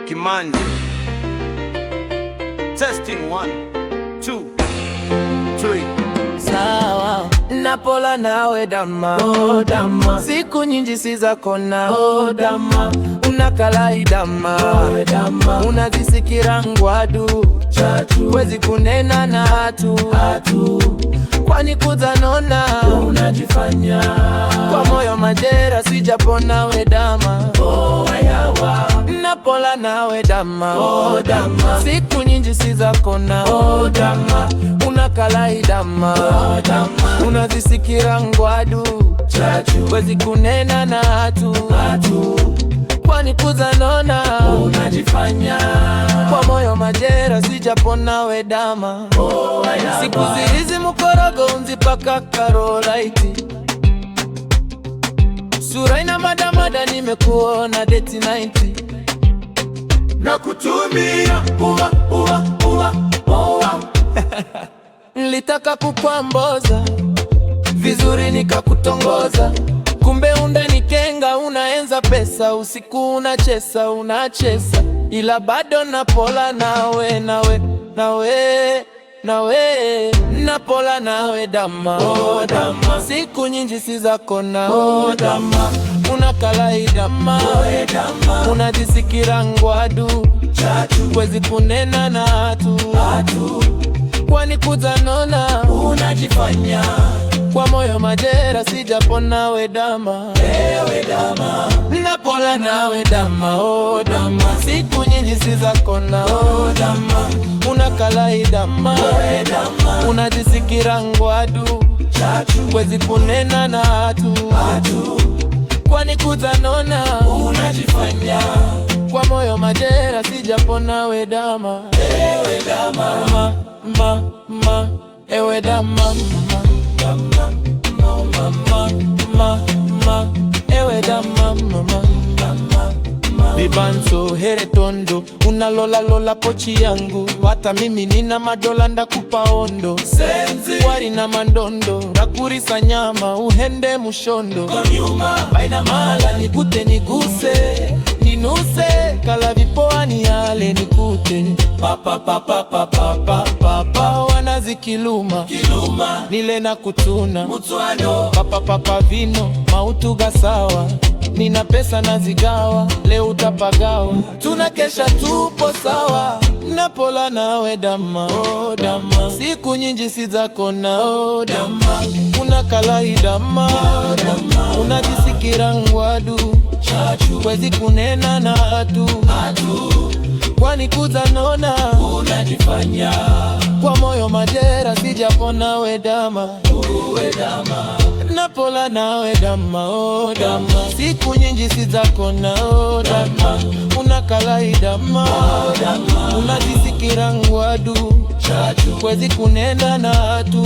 Kimanje. Testing 1, 2, 3. Sawa, napola nawe dama, oh dama, siku nyingi si zako na oh dama, unakalai dama, oh dama, unazisikira ngwadu chatu, wezi kunena na hatu, kwani kuzanona unajifanya kwa moyo majera, sijapona we dama, oh ayawa, napola nawe dama, oh dama, siku nyingi si zako na oh dama, unakalai dama, oh dama, unazisikira ngwadu chatu, wezi kunena na hatu, kwani kuzanona unajifanya kwa moyo majera, sijapona we dama, oh ayawa, siku zilizi mukorogo unzipaka karolaiti, sura ina madamada, nimekuona deti 90 na kutumia nilitaka kukwamboza vizuri nikakutongoza, kumbe undanikenga, unaenza pesa, usiku unachesa, ila bado napola nawe napola nawe dama, oh dama, siku nyingi si zako na oh dama, unakalai dama, oh dama, unajisikira ngwadu chatu, wezi kunena na hatu, kwani kuzanona unajifanya kwa moyo majera, sijapona we dama, ewe dama, napola nawe dama, oh dama, siku nyingi si zako na oh dama, unakalai dama, oh dama, unajisikira ngwadu chatu, wezi kunena na hatu, kwani kuzanona unajifanya kwa moyo majera, sijapona we dama, ewe dama, ewe dama, ewe dama, Bibanso here tondo, unalola pochi yangu, hata mimi nina madola ndakupa ondo, senzi wari na mandondo, ndakurisa nyama uhende mushondo, konyuma baina mala nikute niguse, ninuse kala vipoa ni yale nikute, papa wanazikiluma kiluma nile na kutuna mutwano papa vino mautuga sawa, nina pesa nazigawa, leo utapagawa, tunakesha tupo sawa, napola nawe dama, oh dama, siku nyingi si zako na oh dama, unakalai dama, oh dama, unajisikira ngwadu chatu, wezi kunena na hatu, kwani kuzanona unajifanya kwa moyo majera, sijapona we dama, uwe dama, napola nawe dama, oh dama, siku nyingi si zako na oh dama, unakalai dama, oh dama, unajisikira ngwadu chatu, wezi kunena na hatu,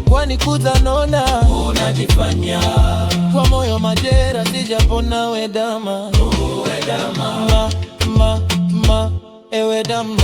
kwani kuzanona unajifanya kwa moyo majera, sijapona we dama, uwe dama, ewe dama.